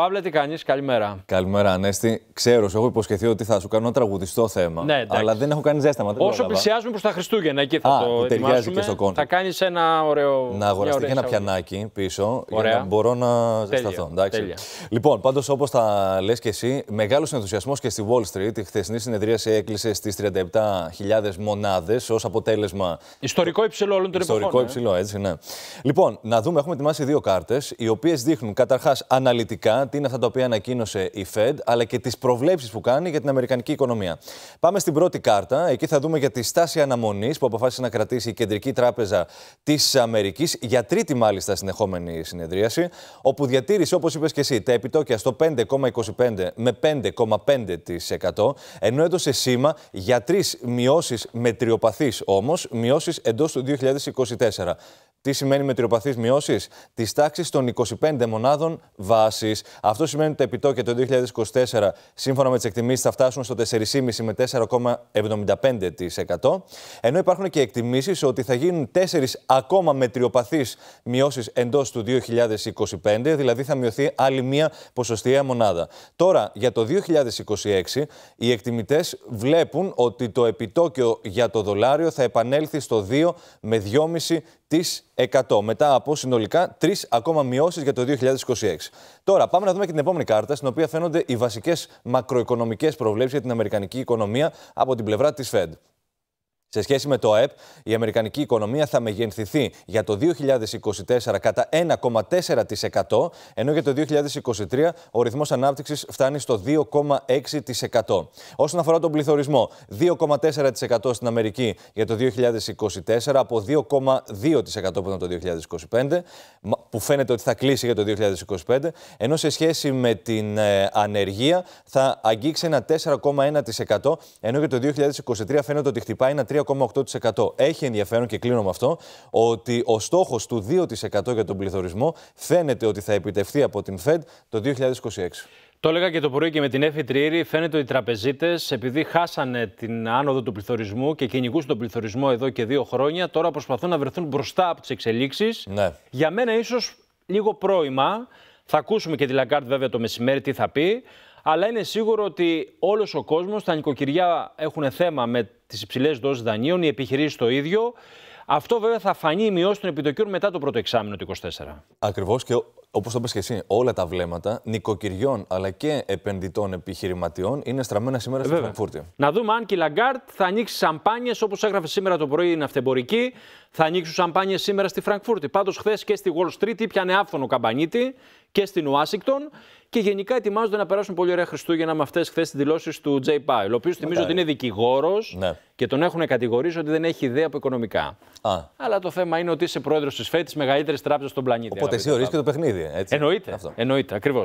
Παύλε, τι κάνεις, καλημέρα. Καλημέρα, Ανέστη. Ξέρω, σου έχω υποσχεθεί ότι θα σου κάνω ένα τραγουδιστό θέμα. Ναι, αλλά δεν έχω κάνει ζέσταμα. Όσο πλησιάζουμε προς τα Χριστούγεννα, εκεί θα το ετοιμάσουμε. Και στο κόνσεπτ. Θα κάνεις ένα ωραίο. Να αγοραστεί και ένα πιανάκι πίσω ωραία. για να μπορώ να ζεσταθώ. Τέλεια. Λοιπόν, πάντως όπως τα λες και εσύ, μεγάλος ενθουσιασμός και στη Wall Street. Η χθεσινή συνεδρίαση έκλεισε στις 37.000 μονάδες ως αποτέλεσμα. Ιστορικό υψηλό όλων των εποχών. Ιστορικό υψηλό, έτσι, ναι. Λοιπόν, να δούμε, έχουμε ετοιμάσει δύο κάρτες, οι οποίες δείχνουν καταρχάς αναλυτικά τι είναι αυτά τα οποία ανακοίνωσε η Fed, αλλά και τις προβλέψεις που κάνει για την αμερικανική οικονομία. Πάμε στην πρώτη κάρτα. Εκεί θα δούμε για τη στάση αναμονής που αποφάσισε να κρατήσει η Κεντρική Τράπεζα της Αμερικής για τρίτη μάλιστα συνεχόμενη συνεδρίαση, όπου διατήρησε, όπως είπες και εσύ, τα επιτόκια στο 5,25 με 5,5%, ενώ έδωσε σήμα για τρεις μειώσεις μετριοπαθείς όμως, μειώσεις εντός του 2024. Τι σημαίνει μετριοπαθείς μειώσεις? Της τάξης των 25 μονάδων βάσης. Αυτό σημαίνει ότι τα επιτόκια το 2024, σύμφωνα με τις εκτιμήσεις, θα φτάσουν στο 4,5 με 4,75%. Ενώ υπάρχουν και εκτιμήσεις ότι θα γίνουν 4 ακόμα μετριοπαθείς μειώσεις εντός του 2025, δηλαδή θα μειωθεί άλλη μία ποσοστιαία μονάδα. Τώρα, για το 2026, οι εκτιμητές βλέπουν ότι το επιτόκιο για το δολάριο θα επανέλθει στο 2 με 2,5%. Μετά από συνολικά 3 ακόμα μειώσεις για το 2026. Τώρα, πάμε να δούμε και την επόμενη κάρτα, στην οποία φαίνονται οι βασικές μακροοικονομικές προβλέψεις για την αμερικανική οικονομία από την πλευρά της Fed. Σε σχέση με το ΑΕΠ, η αμερικανική οικονομία θα μεγενθηθεί για το 2024 κατά 1,4%, ενώ για το 2023 ο ρυθμός ανάπτυξης φτάνει στο 2,6%. Όσον αφορά τον πληθωρισμό, 2,4% στην Αμερική για το 2024 από 2,2% που ήταν το 2025, που φαίνεται ότι θα κλείσει για το 2025, ενώ σε σχέση με την ανεργία θα αγγίξει ένα 4,1%, ενώ για το 2023 φαίνεται ότι χτυπάει ένα 3,8%. Έχει ενδιαφέρον, και κλείνω με αυτό, ότι ο στόχος του 2% για τον πληθωρισμό φαίνεται ότι θα επιτευχθεί από την Fed το 2026. Το έλεγα και το πρωί και με την Εφη Τριήρη. Φαίνεται ότι οι τραπεζίτες, επειδή χάσανε την άνοδο του πληθωρισμού και κυνηγούσαν τον πληθωρισμό εδώ και 2 χρόνια, τώρα προσπαθούν να βρεθούν μπροστά από τις εξελίξεις. Ναι. Για μένα, ίσως λίγο πρόημα. Θα ακούσουμε και τη Λαγκάρντ βέβαια το μεσημέρι τι θα πει. Αλλά είναι σίγουρο ότι όλος ο κόσμος, τα νοικοκυριά έχουν θέμα με τις υψηλές δόσεις δανείων, οι επιχειρήσεις το ίδιο. Αυτό βέβαια θα φανεί η μειώση των επιτοκίων μετά το πρώτο εξάμηνο του 2024. Ακριβώς, και όπως το είπες και εσύ, όλα τα βλέμματα νοικοκυριών αλλά και επενδυτών επιχειρηματιών είναι στραμμένα σήμερα στη Φραγκφούρτη. Να δούμε αν και η Λαγκάρντ θα ανοίξει σαμπάνιες, όπως έγραφε σήμερα το πρωί η ναυτεμπορική, θα ανοίξουν σαμπάνιες σήμερα στη Φραγκφούρτη. Πάντως, χθες και στη Wall Street πιάνε άφθονο καμπανίτη και στην Ουάσιγκτον. Και γενικά ετοιμάζονται να περάσουν πολύ ωραία Χριστούγεννα με αυτές χθες τις δηλώσεις του Τζέι Πάουελ, ο οποίος θυμίζω ότι είναι δικηγόρος και τον έχουν κατηγορήσει ότι δεν έχει ιδέα από οικονομικά. Αλλά το θέμα είναι ότι είσαι πρόεδρος της ΦΕΔ, της μεγαλύτερης τράπεζας στον πλανήτη. Οπότε εσύ ορίζεις και το παιχνίδι. Έτσι. Εννοείται, ακριβώς.